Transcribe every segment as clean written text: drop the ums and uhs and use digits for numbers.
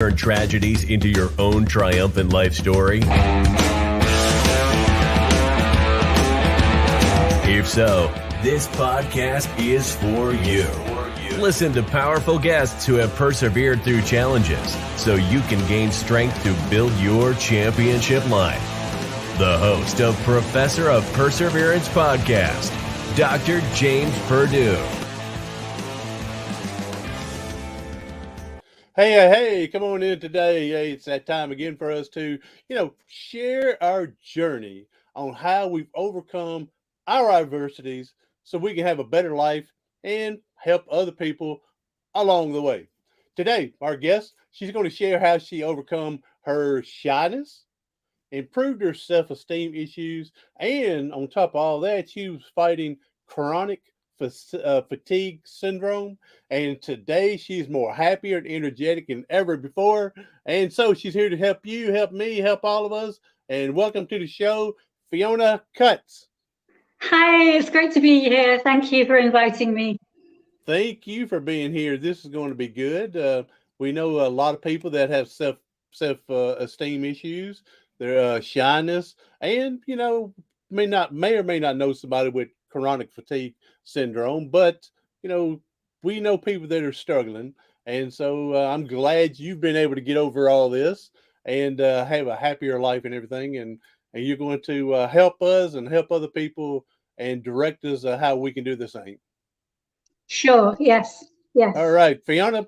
turn tragedies into your own triumphant life story? If so, this podcast is for you. Listen to powerful guests who have persevered through challenges so you can gain strength to build your championship life. The host of Professor of Perseverance podcast, Dr. James Purdue. Hey, come on in today. Hey, it's that time again for us to, share our journey on how we've overcome our adversities so we can have a better life and help other people along the way. Today, our guest, she's going to share how she overcome her shyness, improved her self-esteem issues, and on top of all that, she was fighting chronic fatigue syndrome, and today she's more happier and energetic than ever before, and so she's here to help you, help me, help all of us. And welcome to the show, Fiona Cutts. Hi, it's great to be here. Thank you for inviting me. Thank you for being here. This is going to be good. We know a lot of people that have self-esteem issues, their shyness, and may or may not know somebody with chronic fatigue syndrome, but we know people that are struggling, and so I'm glad you've been able to get over all this and have a happier life and everything, and you're going to help us and help other people and direct us how we can do the same. Sure. Yes. All right, Fiona,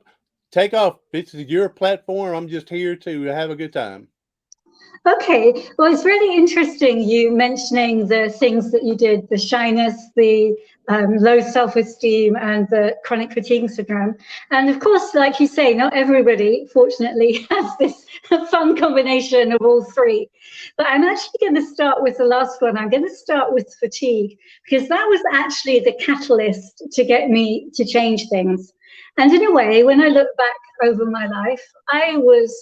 take off. This is your platform. I'm just here to have a good time. Okay, well, it's really interesting you mentioning the things that you did, the shyness, the low self-esteem, and the chronic fatigue syndrome. And of course, like you say, not everybody, fortunately, has this fun combination of all three. But I'm actually going to start with the last one. I'm going to start with fatigue, because that was actually the catalyst to get me to change things. And in a way, when I look back over my life, I was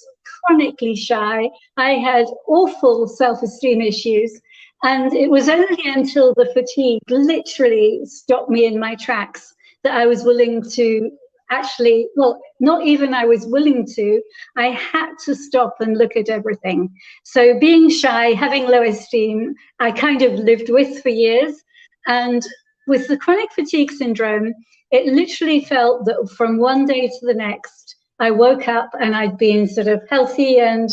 chronically shy. I had awful self-esteem issues. And it was only until the fatigue literally stopped me in my tracks that I was willing to actually, well, not even I was willing to, I had to stop and look at everything. So being shy, having low esteem, I kind of lived with for years. And with the chronic fatigue syndrome, it literally felt that from one day to the next, I woke up and I'd been sort of healthy, and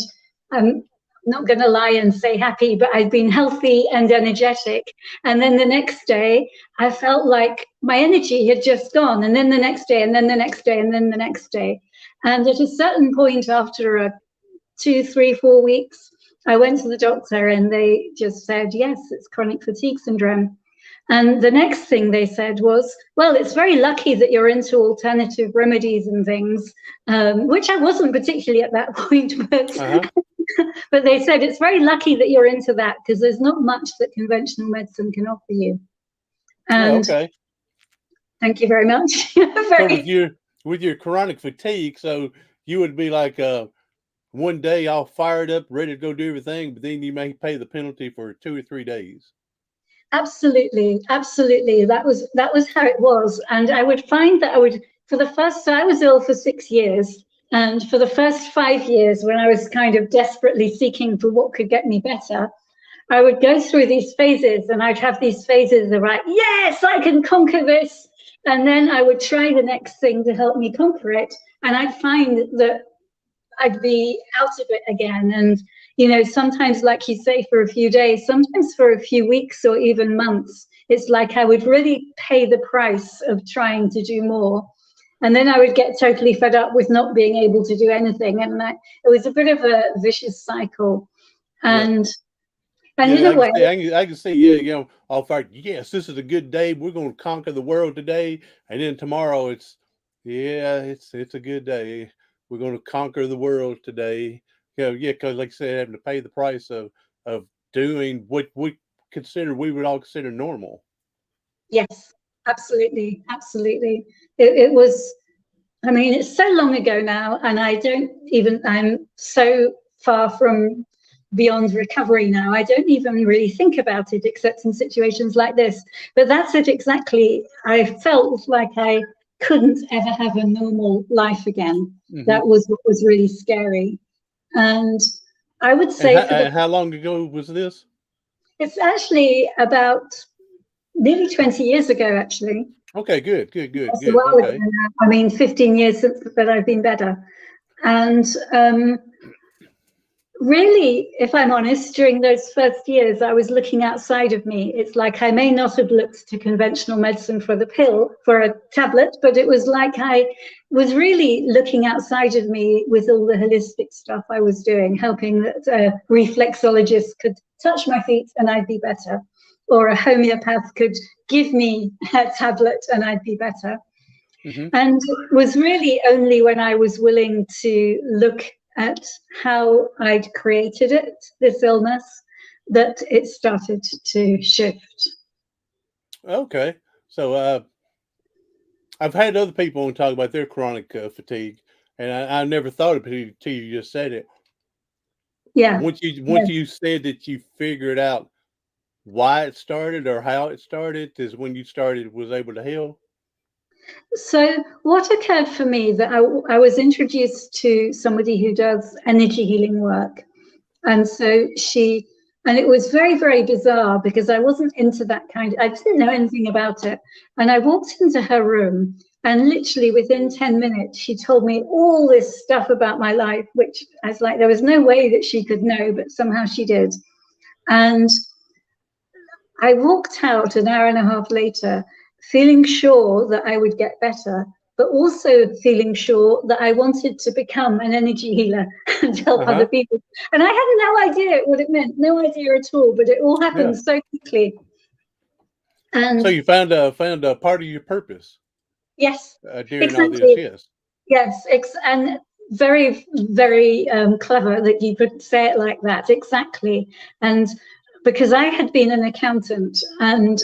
I'm not going to lie and say happy, but I'd been healthy and energetic. And then the next day, I felt like my energy had just gone. And then the next day, and then the next day, and then the next day. And at a certain point, after 2, 3, 4 weeks, I went to the doctor and they just said, yes, it's chronic fatigue syndrome. And the next thing they said was, well, it's very lucky that you're into alternative remedies and things, which I wasn't particularly at that point, but but they said it's very lucky that you're into that because there's not much that conventional medicine can offer you. And okay. Thank you very much. So with your chronic fatigue, so you would be like one day all fired up, ready to go do everything, but then you may pay the penalty for 2 or 3 days. Absolutely. That was how it was. And I would find that so I was ill for 6 years. And for the first 5 years, when I was kind of desperately seeking for what could get me better, I would go through these phases, and I'd have these phases of like, yes, I can conquer this. And then I would try the next thing to help me conquer it. And I'd find that I'd be out of it again. And sometimes, like you say, for a few days, sometimes for a few weeks or even months, it's like I would really pay the price of trying to do more. And then I would get totally fed up with not being able to do anything. And it was a bit of a vicious cycle. And in a way, I can see, all fired. Yes, this is a good day. We're going to conquer the world today. And then tomorrow it's a good day. We're going to conquer the world today. Because like I said, having to pay the price of doing what we would all consider normal. Yes, absolutely. It was, I mean, it's so long ago now, and I'm so far from beyond recovery now. I don't even really think about it except in situations like this. But that's it exactly. I felt like I couldn't ever have a normal life again. Mm-hmm. That was what was really scary. And I would say And how long ago was this? it's actually about nearly 20 years ago, actually. Okay, good. That's a while ago now. I mean, 15 years since that I've been better. And really, if I'm honest, during those first years, I was looking outside of me. It's like I may not have looked to conventional medicine for the pill, for a tablet, but it was like I was really looking outside of me with all the holistic stuff I was doing, helping that a reflexologist could touch my feet and I'd be better, or a homeopath could give me a tablet and I'd be better. Mm-hmm. And it was really only when I was willing to look at how I'd created it, this illness, that it started to shift. Okay. So I've had other people on talk about their chronic fatigue, and I never thought of it until you just said it. Yeah. Once you said that you figured out why it started or how it started, is when you was able to heal. So what occurred for me that I was introduced to somebody who does energy healing work. And so and it was very, very bizarre because I wasn't into that I didn't know anything about it. And I walked into her room and literally within 10 minutes, she told me all this stuff about my life, which I was like, there was no way that she could know, but somehow she did. And I walked out an hour and a half later, feeling sure that I would get better, but also feeling sure that I wanted to become an energy healer and help other people. And I had no idea what it meant, no idea at all, but it all happened so quickly. And so you found a part of your purpose. Yes. During all this, yes. And very, very clever that you could say it like that. Exactly. And because I had been an accountant, and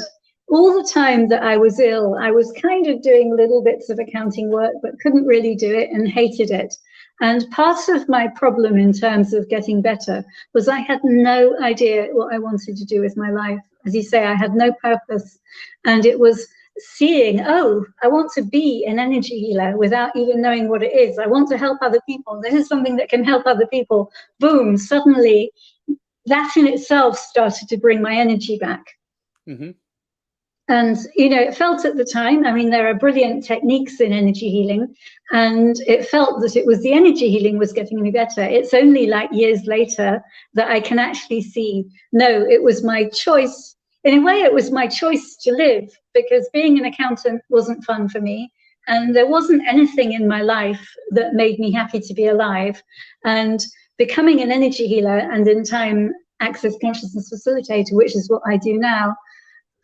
all the time that I was ill, I was kind of doing little bits of accounting work, but couldn't really do it and hated it. And part of my problem in terms of getting better was I had no idea what I wanted to do with my life. As you say, I had no purpose. And it was seeing, oh, I want to be an energy healer without even knowing what it is. I want to help other people. This is something that can help other people. Boom, suddenly that in itself started to bring my energy back. Mm-hmm. And, it felt at the time, I mean, there are brilliant techniques in energy healing, and it felt that it was the energy healing was getting me better. It's only like years later that I can actually see, no, it was my choice. In a way, it was my choice to live, because being an accountant wasn't fun for me. And there wasn't anything in my life that made me happy to be alive. And becoming an energy healer and in time access consciousness facilitator, which is what I do now,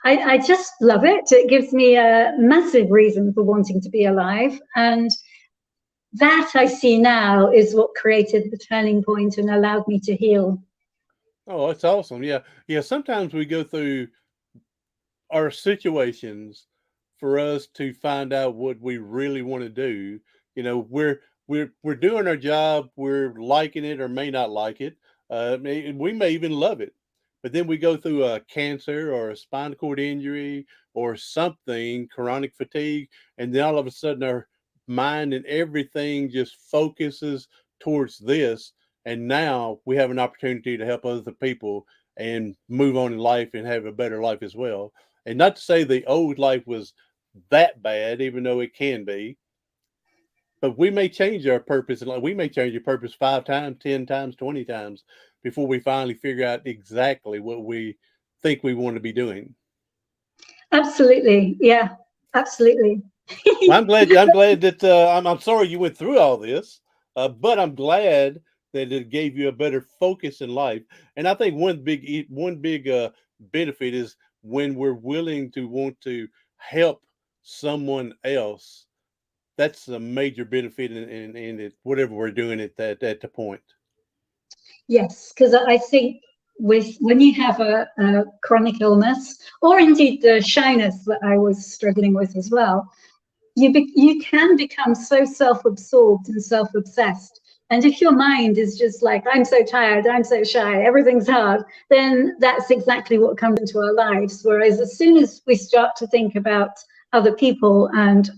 I just love it. It gives me a massive reason for wanting to be alive. And that I see now is what created the turning point and allowed me to heal. Oh, that's awesome. Yeah. Sometimes we go through our situations for us to find out what we really want to do. We're doing our job, we're liking it or may not like it. We may even love it, but then we go through a cancer or a spinal cord injury or something, chronic fatigue, and then all of a sudden our mind and everything just focuses towards this. And now we have an opportunity to help other people and move on in life and have a better life as well. And not to say the old life was that bad, even though it can be, but we may change our purpose. And we may change your purpose 5 times, 10 times, 20 times before we finally figure out exactly what we think we want to be doing. Absolutely. Yeah, absolutely. Well, I'm glad that I'm sorry you went through all this, but I'm glad that it gave you a better focus in life. And I think one big benefit is when we're willing to want to help someone else. That's a major benefit in it, whatever we're doing at the point. Yes, because I think when you have a chronic illness, or indeed the shyness that I was struggling with as well, you can become so self-absorbed and self-obsessed. And if your mind is just like, I'm so tired, I'm so shy, everything's hard, then that's exactly what comes into our lives. Whereas as soon as we start to think about other people and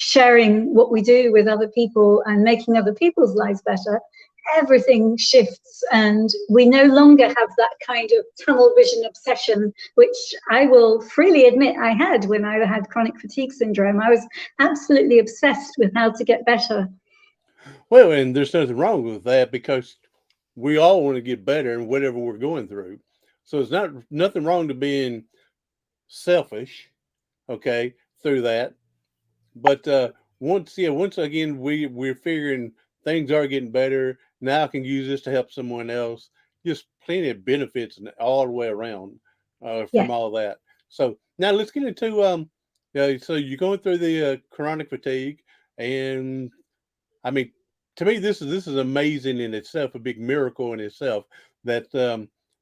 sharing what we do with other people and making other people's lives better, everything shifts, and we no longer have that kind of tunnel vision obsession, which I will freely admit I had when I had chronic fatigue syndrome. I was absolutely obsessed with how to get better. Well, and there's nothing wrong with that, because we all want to get better in whatever we're going through. So it's nothing wrong to being selfish, okay, through that. But once again, we're figuring things are getting better. Now I can use this to help someone else. Just plenty of benefits all the way around from all that. So now let's get into so you're going through the chronic fatigue, and I mean, to me, this is amazing in itself, a big miracle in itself, that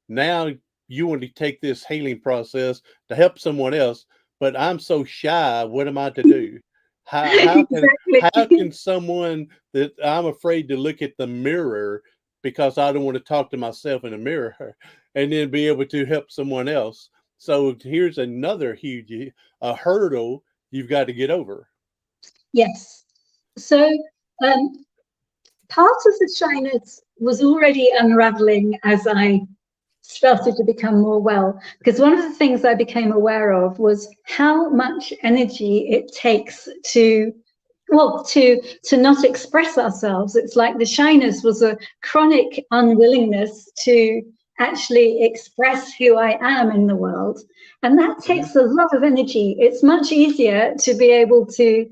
now you want to take this healing process to help someone else, but I'm so shy. What am I to do? How can how can someone that I'm afraid to look at the mirror because I don't want to talk to myself in the mirror, and then be able to help someone else? So here's another huge hurdle you've got to get over. Yes. So part of the shyness was already unraveling as I started to become more well, because one of the things I became aware of was how much energy it takes to not express ourselves. It's like the shyness was a chronic unwillingness to actually express who I am in the world, and that takes a lot of energy. It's much easier to be able to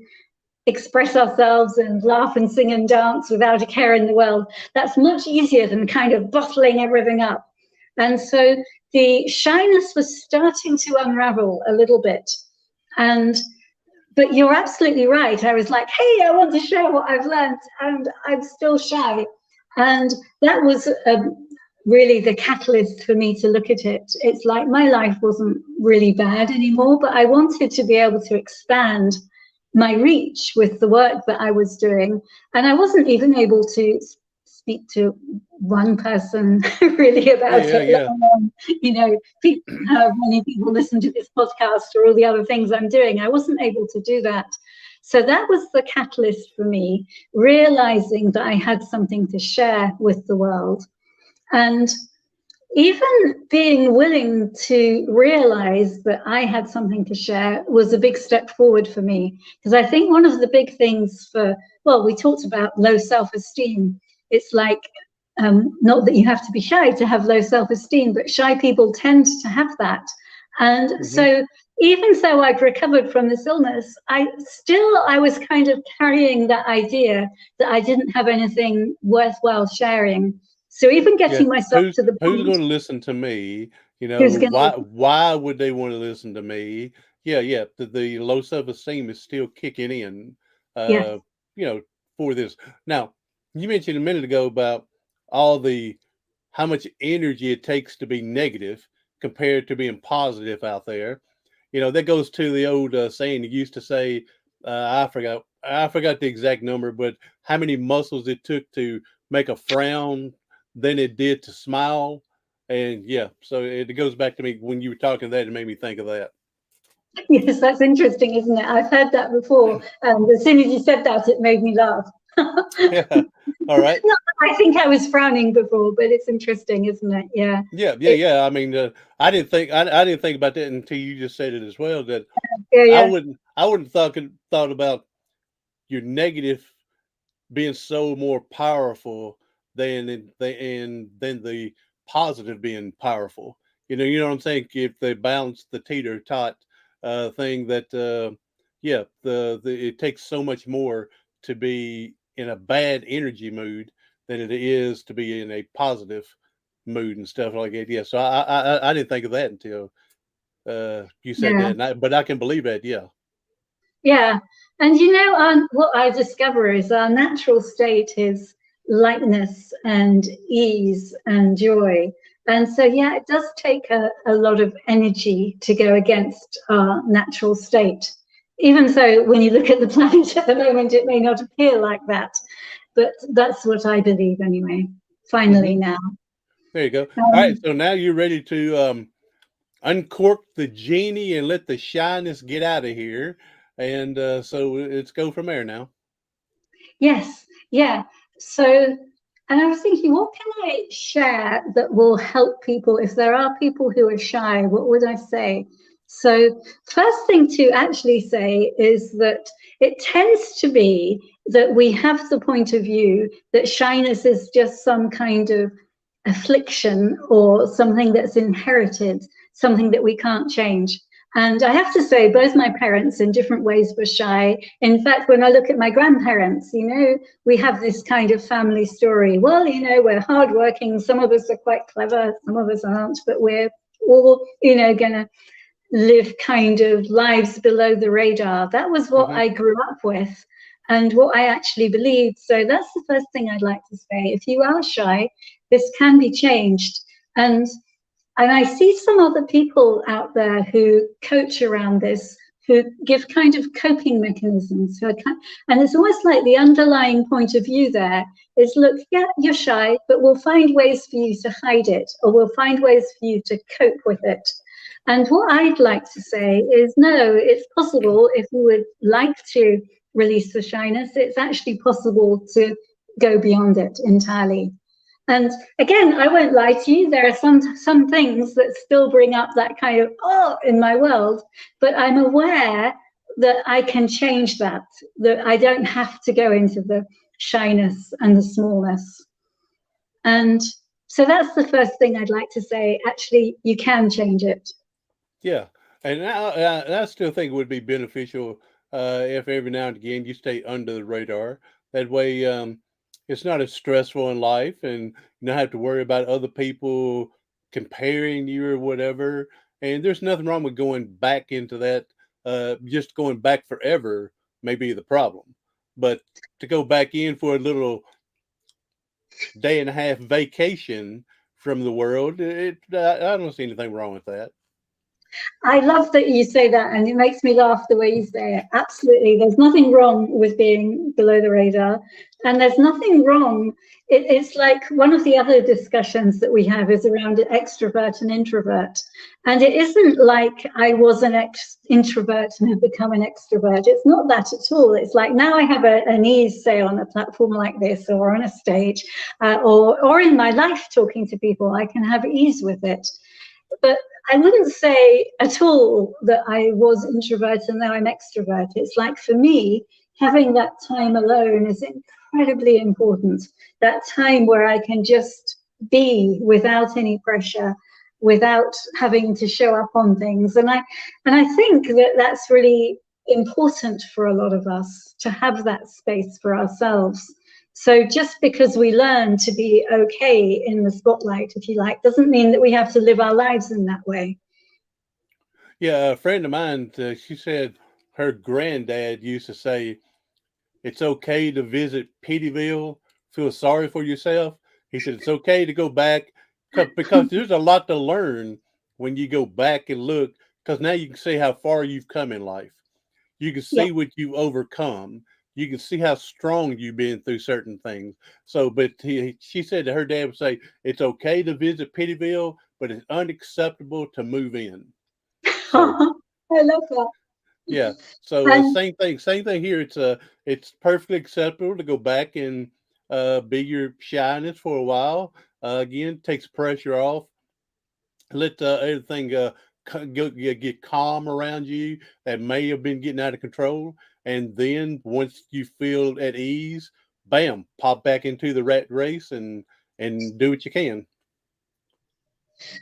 express ourselves and laugh and sing and dance without a care in the world. That's much easier than kind of bottling everything up. And so the shyness was starting to unravel a little bit. But you're absolutely right. I was like, hey, I want to share what I've learned, and I'm still shy. And that was really the catalyst for me to look at it. It's like my life wasn't really bad anymore, but I wanted to be able to expand my reach with the work that I was doing. And I wasn't even able to speak to one person really about it. Many people listen to this podcast or all the other things I'm doing. I wasn't able to do that. So that was the catalyst for me, realizing that I had something to share with the world. And even being willing to realize that I had something to share was a big step forward for me. Because I think one of the big things we talked about low self-esteem. It's like, not that you have to be shy to have low self-esteem, but shy people tend to have that. And so even though I've recovered from this illness, I was kind of carrying that idea that I didn't have anything worthwhile sharing. So even getting myself to the point, who's going to listen to me? Why would they want to listen to me? The low self-esteem is still kicking in, for this. Now, you mentioned a minute ago about how much energy it takes to be negative compared to being positive out there. That goes to the old saying you used to say, I forgot the exact number, but how many muscles it took to make a frown than it did to smile. And so it goes back to me when you were talking that, it made me think of that. Yes, that's interesting, isn't it? I've heard that before. As soon as you said that, it made me laugh. Yeah. All right. No, I think I was frowning before, but it's interesting, isn't it? Yeah. Yeah. I mean, I didn't think about that until you just said it as well. That I wouldn't thought about your negative being so more powerful than the positive being powerful. You know what I'm saying? If they balance the teeter-tot thing, that it takes so much more to be in a bad energy mood than it is to be in a positive mood and stuff like that. Yeah, so I didn't think of that until you said that, but I can believe that. Yeah. Yeah, and what I discover is our natural state is lightness and ease and joy. And so, it does take a lot of energy to go against our natural state. Even though when you look at the planet at the moment, it may not appear like that. But that's what I believe anyway, finally now. There you go. All right, so now you're ready to uncork the genie and let the shyness get out of here. And so let's go from there now. Yes, yeah. So, and I was thinking, what can I share that will help people if there are people who are shy? What would I say? So, first thing to actually say is that it tends to be that we have the point of view that shyness is just some kind of affliction or something that's inherited, something that we can't change. And I have to say, both my parents in different ways were shy. In fact, when I look at my grandparents, we have this kind of family story. Well, we're hardworking. Some of us are quite clever, some of us aren't, but we're all, going to live kind of lives below the radar. That was what I grew up with and what I actually believed. So that's the first thing I'd like to say. If you are shy, this can be changed. And I see some other people out there who coach around this, who give kind of coping mechanisms. And it's almost like the underlying point of view there is, look, yeah, you're shy, but we'll find ways for you to hide it, or we'll find ways for you to cope with it. And what I'd like to say is, no, it's possible. If you would like to release the shyness, it's actually possible to go beyond it entirely. And again, I won't lie to you, there are some things that still bring up that kind of, in my world, but I'm aware that I can change that I don't have to go into the shyness and the smallness. And so that's the first thing I'd like to say. Actually, you can change it. Yeah. And I still think it would be beneficial if every now and again you stay under the radar. That way, it's not as stressful in life, and you don't have to worry about other people comparing you or whatever. And there's nothing wrong with going back into that. Just going back forever may be the problem. But to go back in for a little day and a half vacation from the world, I don't see anything wrong with that. I love that you say that, and it makes me laugh the way you say it. Absolutely. There's nothing wrong with being below the radar, and there's nothing wrong. It's like one of the other discussions that we have is around extrovert and introvert. And it isn't like I was an introvert and have become an extrovert. It's not that at all. It's like now I have an ease, say, on a platform like this or on a stage or in my life talking to people. I can have ease with it. But I wouldn't say at all that I was introvert and now I'm extrovert. It's like, for me, having that time alone is incredibly important. That time where I can just be without any pressure, without having to show up on things. And I think that that's really important for a lot of us, to have that space for ourselves. So just because we learn to be okay in the spotlight, if you like, doesn't mean that we have to live our lives in that way. Yeah, a friend of mine, she said her granddad used to say, it's okay to visit Peteyville, feel sorry for yourself. He said, it's okay to go back because there's a lot to learn when you go back and look, because now you can see how far you've come in life. You can see what you've overcome. You can see how strong you've been through certain things. So, but she said that her dad would say, it's okay to visit Peteyville, but it's unacceptable to move in. So, I love that. yeah. So same thing here. It's perfectly acceptable to go back and be your shyness for a while. Again, takes pressure off. Let everything get calm around you that may have been getting out of control. And then once you feel at ease, bam, pop back into the rat race and do what you can.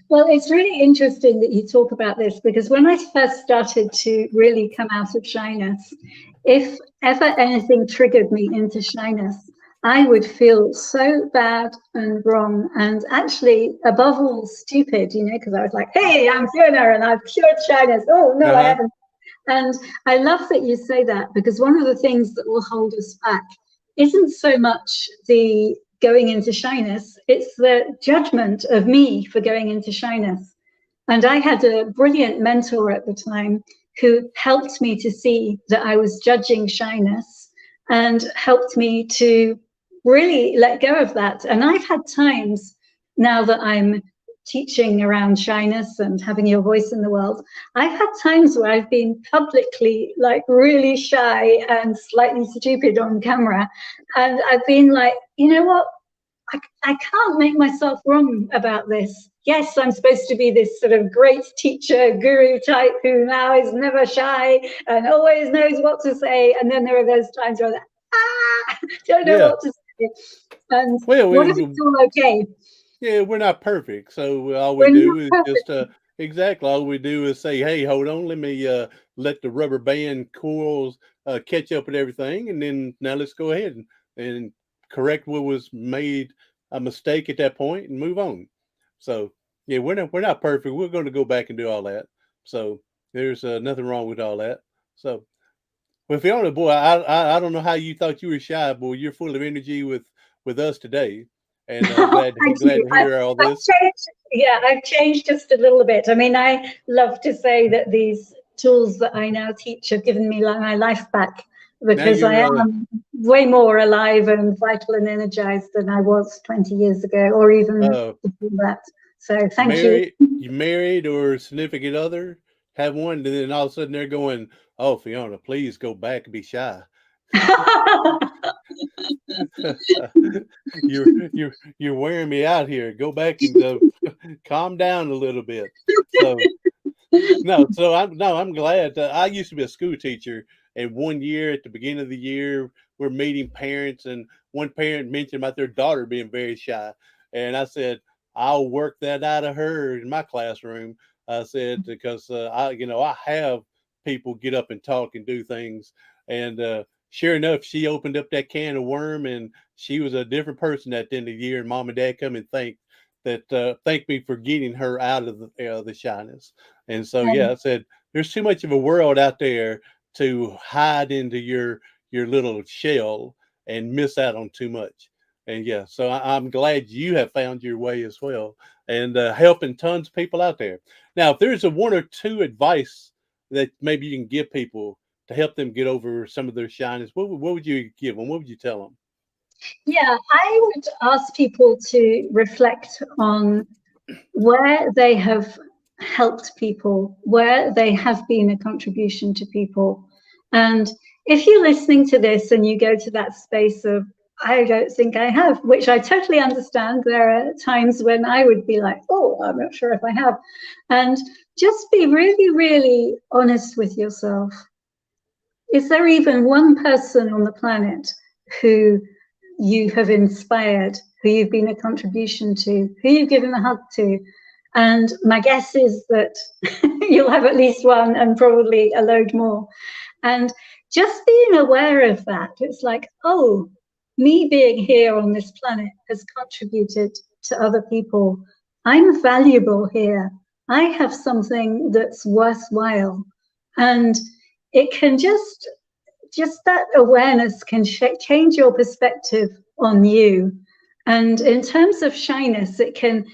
Well, it's really interesting that you talk about this, because when I first started to really come out of shyness, if ever anything triggered me into shyness, I would feel so bad and wrong and actually, above all, stupid, because I was like, hey, I'm Fiona and I've cured shyness. Oh, no, I haven't. And I love that you say that, because one of the things that will hold us back isn't so much the going into shyness, it's the judgment of me for going into shyness. And I had a brilliant mentor at the time who helped me to see that I was judging shyness and helped me to really let go of that. And I've had times now that I'm teaching around shyness and having your voice in the world, I've had times where I've been publicly like really shy and slightly stupid on camera. And I've been like, you know what? I can't make myself wrong about this. Yes, I'm supposed to be this sort of great teacher, guru type who now is never shy and always knows what to say. And then there are those times where don't know what to say. And well, what if it's all okay? Yeah, we're not perfect. So all we We're not do is perfect. just exactly all we do is say, "Hey, hold on, let me let the rubber band coils catch up with everything, and then now let's go ahead and correct what was made a mistake at that point and move on." So yeah, we're not perfect. We're going to go back and do all that. So there's nothing wrong with all that. So, well, Fiona, boy, I don't know how you thought you were shy, boy. You're full of energy with us today, and glad Thank glad you. to hear all I've this. changed. Yeah, I've changed just a little bit. I mean, I love to say that these tools that I now teach have given me my life back, Now because I you're am way more alive and vital and energized than I was 20 years ago, or even uh, before that. So thank you. married or significant other, have one, and then all of a sudden they're going, "Oh, Fiona, please go back and be shy." you're wearing me out here. Go back and calm down a little bit. So I'm glad. I used to be a school teacher, and one year at the beginning of the year, we're meeting parents, and one parent mentioned about their daughter being very shy, and I said, "I'll work that out of her in my classroom." I said because I have people get up and talk and do things, and sure enough, she opened up that can of worm, and she was a different person at the end of the year. And mom and dad come and thank me for getting her out of the shyness. And so, yeah, I said, there's too much of a world out there to hide into your little shell and miss out on too much. And yeah, so I'm glad you have found your way as well, and helping tons of people out there. Now, if there's a one or two advice that maybe you can give people to help them get over some of their shyness, what would you give them? What would you tell them? Yeah, I would ask people to reflect on where they have helped people, where they have been a contribution to people. And if you're listening to this and you go to that space of, I don't think I have, which I totally understand. There are times when I would be like, oh, I'm not sure if I have. And just be really, really honest with yourself. Is there even one person on the planet who you have inspired, who you've been a contribution to, who you've given a hug to? And my guess is that you'll have at least one and probably a load more. And just being aware of that, it's like, oh, me being here on this planet has contributed to other people. I'm valuable here. I have something that's worthwhile. And it can just that awareness can change your perspective on you. And in terms of shyness, it can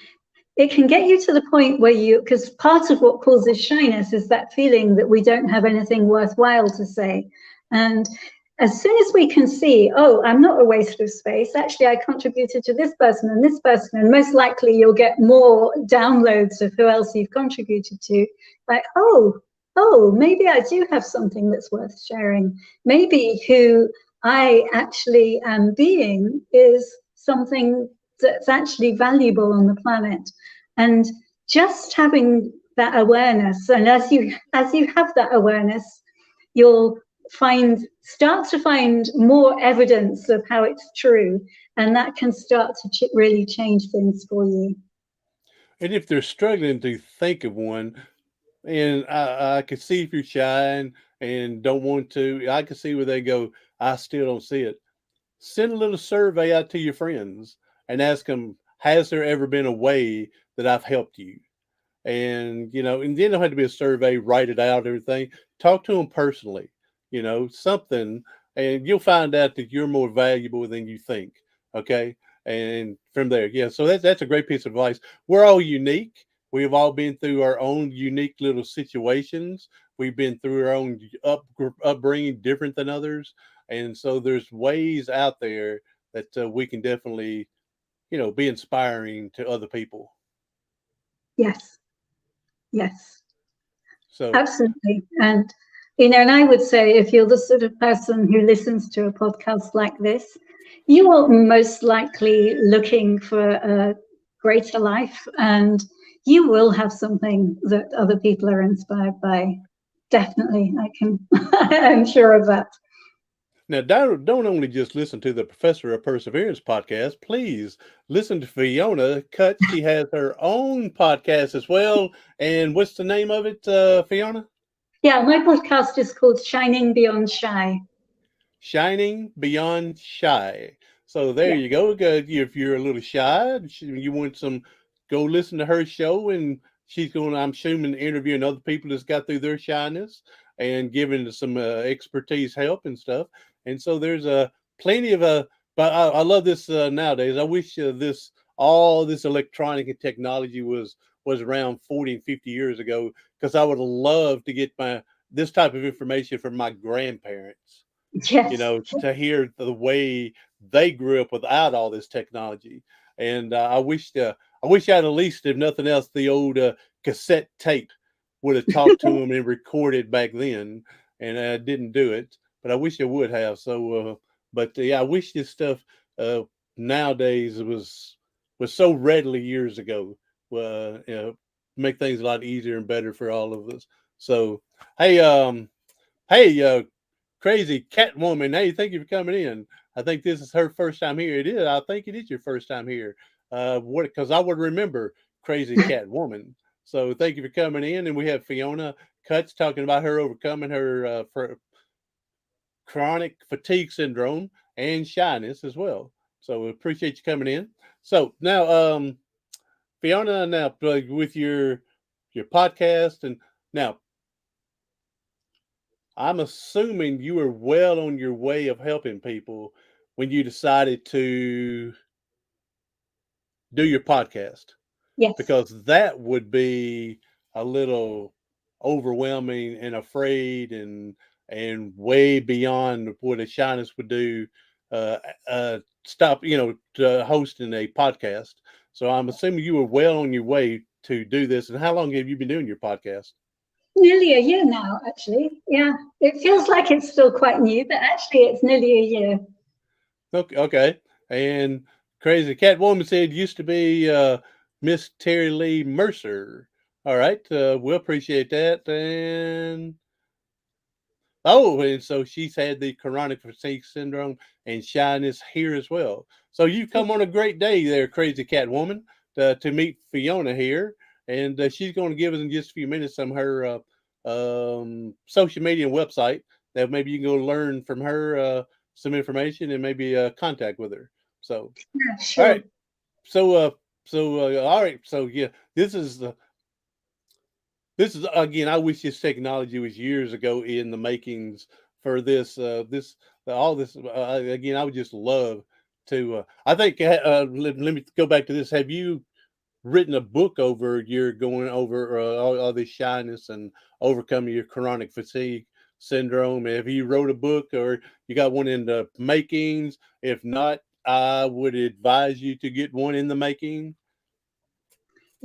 get you to the point where because part of what causes shyness is that feeling that we don't have anything worthwhile to say. And as soon as we can see, oh, I'm not a waste of space, actually I contributed to this person, and most likely you'll get more downloads of who else you've contributed to. Like, oh, maybe I do have something that's worth sharing. Maybe who I actually am being is something that's actually valuable on the planet. And just having that awareness, and as you have that awareness, you'll start to find more evidence of how it's true, and that can start to really change things for you. And if they're struggling to think of one, and I can see if you're shy and don't want to, I can see where they go, I still don't see it. Send a little survey out to your friends and ask them, has there ever been a way that I've helped you? And then don't have to be a survey, write it out, everything. Talk to them personally, something, and you'll find out that you're more valuable than you think. Okay. And from there, yeah. So that's a great piece of advice. We're all unique. We've all been through our own unique little situations. We've been through our own upbringing, different than others. And so there's ways out there that we can definitely, be inspiring to other people. Yes. Yes. So Absolutely. And, and I would say if you're the sort of person who listens to a podcast like this, you are most likely looking for a greater life, and you will have something that other people are inspired by. Definitely. I'm sure of that. now, don't only just listen to the Professor of Perseverance podcast. Please listen to Fiona Cutts. She has her own podcast as well. And what's the name of it, Fiona? Yeah, my podcast is called Shining Beyond Shy. Shining Beyond Shy. So there Yeah. you go. If you're a little shy, you want go listen to her show, and she's going, I'm assuming, interviewing other people that's got through their shyness and giving some expertise help and stuff. And so there's plenty of but I love this nowadays. I wish all this electronic and technology was around 40 and 50 years ago, because I would love to get this type of information from my grandparents, Yes. to hear the way they grew up without all this technology. And I wish I'd at least, if nothing else, the old cassette tape would have talked to them and recorded back then. And I didn't do it, but I wish I would have. So, but yeah, I wish this stuff uh, nowadays was so readily years ago. Make things a lot easier and better for all of us. So, hey, hey, Crazy Cat Woman. Hey, thank you for coming in. I think this is her first time here. It is. I think it is your first time here. Because I would remember Crazy Cat Woman. So thank you for coming in. And we have Fiona Cutts talking about her overcoming her chronic fatigue syndrome and shyness as well. So we appreciate you coming in. So now, Fiona, now with your podcast, and now I'm assuming you were well on your way of helping people when you decided to do your podcast, Yes. because that would be a little overwhelming and afraid and way beyond what a shyness would do. Uh, Stop, to hosting a podcast. So I'm assuming you were well on your way to do this. And how long have you been doing your podcast? Nearly a year now, actually. Yeah, it feels like it's still quite new, but actually it's nearly a year. Okay. And Crazy Cat Woman said used to be Miss Terry Lee Mercer. All right. We'll appreciate that. And so she's had the chronic fatigue syndrome and shyness here as well. So you've come on a great day there, Crazy Cat Woman, to meet Fiona here. And she's going to give us in just a few minutes some of her social media and website that maybe you can go learn from her some information and maybe contact with her. So, Yeah, all sure. right. All right. So yeah, this is again. I wish this technology was years ago in the makings for this. All this again. I would just love to. I think. Let me go back to this. Have you written a book over your going over all this shyness and overcoming your chronic fatigue syndrome? Have you wrote a book, or you got one in the makings? If not, I would advise you to get one in the making.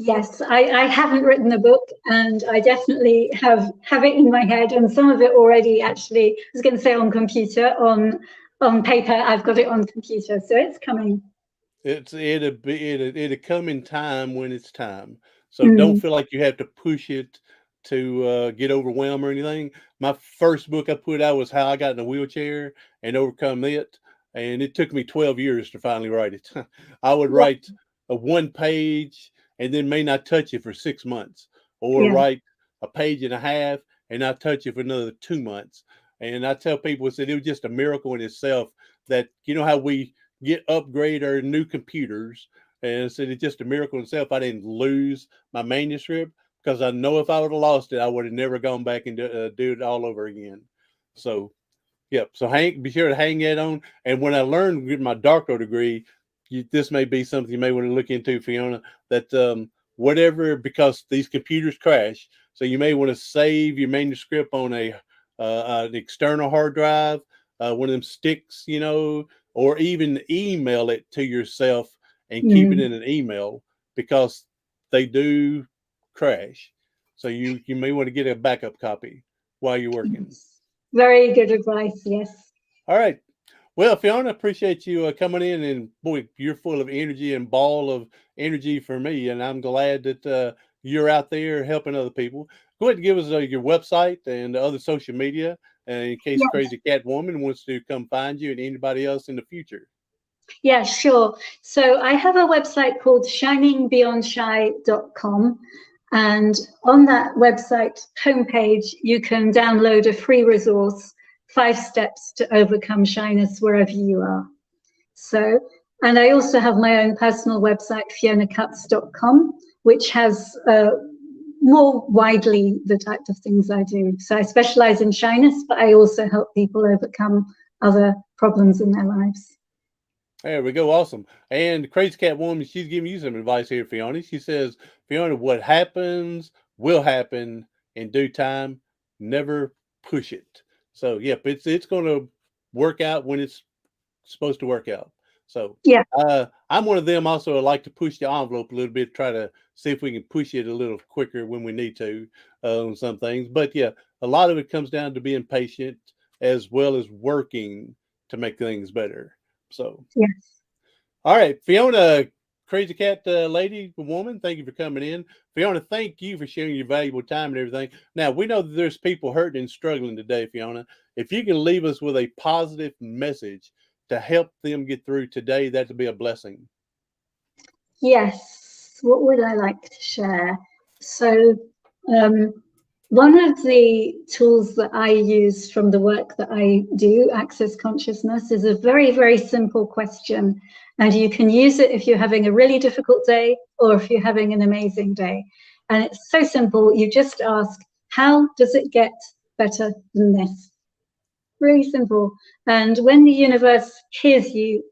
Yes, I haven't written a book, and I definitely have it in my head, and some of it already actually, I was going to say on computer, on paper, I've got it on computer, so it's coming. It'll come in time when it's time. So don't Mm, feel like you have to push it to get overwhelmed or anything. My first book I put out was how I got in a wheelchair and overcome it, and it took me 12 years to finally write it. I would yeah, write a one page and then may not touch it for 6 months, or yeah, write a page and a half and not touch it for another 2 months. And I tell people, I said it was just a miracle in itself that how we upgrade our new computers. And said it's just a miracle in itself I didn't lose my manuscript, because I know if I would have lost it, I would have never gone back and do it all over again. So, yep. So be sure to hang that on. And when I learned with my doctoral degree, this may be something you may want to look into, Fiona, that whatever, because these computers crash, so you may want to save your manuscript on an external hard drive, one of them sticks, or even email it to yourself and keep it mm, in an email, because they do crash. So you may want to get a backup copy while you're working. Very good advice. Yes. All right. Well, Fiona, appreciate you coming in, and boy, you're full of energy and ball of energy for me, and I'm glad that you're out there helping other people. Go ahead and give us your website and other social media, in case Yes. Crazy Cat Woman wants to come find you and anybody else in the future. Yeah, sure. So I have a website called shiningbeyondshy.com. And on that website homepage, you can download a free resource, 5 steps to overcome shyness wherever you are. So, and I also have my own personal website, fionacutts.com, which has more widely the type of things I do. So I specialize in shyness, but I also help people overcome other problems in their lives. There we go. Awesome. And Crazy Cat Woman, she's giving you some advice here, Fiona. She says, Fiona, what happens will happen in due time. Never push it. So, yep, it's going to work out when it's supposed to work out. So, yeah, I'm one of them also. I like to push the envelope a little bit, try to see if we can push it a little quicker when we need to on some things. But yeah, a lot of it comes down to being patient as well as working to make things better. So, yes. All right, Fiona, Crazy Cat lady, woman, thank you for coming in. Fiona, thank you for sharing your valuable time and everything. Now, we know that there's people hurting and struggling today, Fiona. If you can leave us with a positive message to help them get through today, that would be a blessing. Yes. What would I like to share? So, one of the tools that I use from the work that I do, Access Consciousness, is a very, very simple question. And you can use it if you're having a really difficult day or if you're having an amazing day. And it's so simple. You just ask, how does it get better than this? Really simple. And when the universe hears you,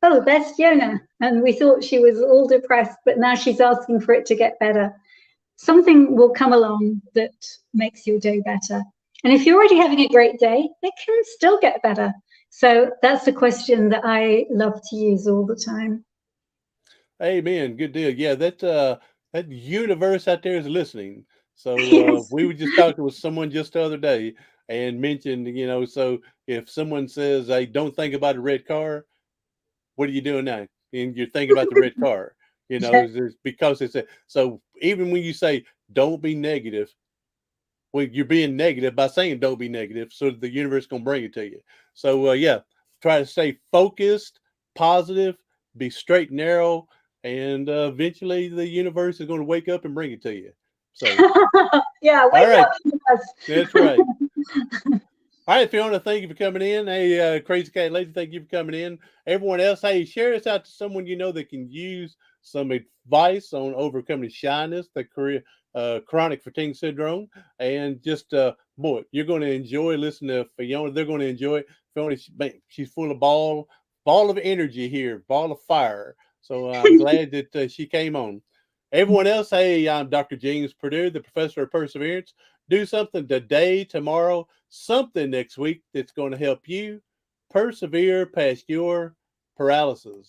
oh, there's Fiona. And we thought she was all depressed, but now she's asking for it to get better. Something will come along that makes your day better. And if you're already having a great day, it can still get better. So that's a question that I love to use all the time. Amen. Good deal. Yeah, that universe out there is listening. So Yes. we were just talking with someone just the other day and mentioned, so if someone says, "Hey, don't think about a red car," what are you doing now? And you're thinking about the red car, because it's so even when you say don't be negative, well, you're being negative by saying don't be negative, so the universe is gonna bring it to you. So yeah, try to stay focused, positive, be straight and narrow, and eventually the universe is going to wake up and bring it to you. So yeah, all wake right, up, universe. that's right. All right, Fiona, thank you for coming in. Hey, Crazy Cat Lady, thank you for coming in. Everyone else, hey, share this out to someone you know that can use some advice on overcoming shyness, the chronic fatigue syndrome, and just, boy, you're going to enjoy listening to Fiona. They're going to enjoy it. Fiona, she's full of ball of energy here, ball of fire. So I'm glad that she came on. Everyone else, hey, I'm Dr. James Purdue, the professor of perseverance. Do something today, tomorrow, something next week that's going to help you persevere past your paralysis.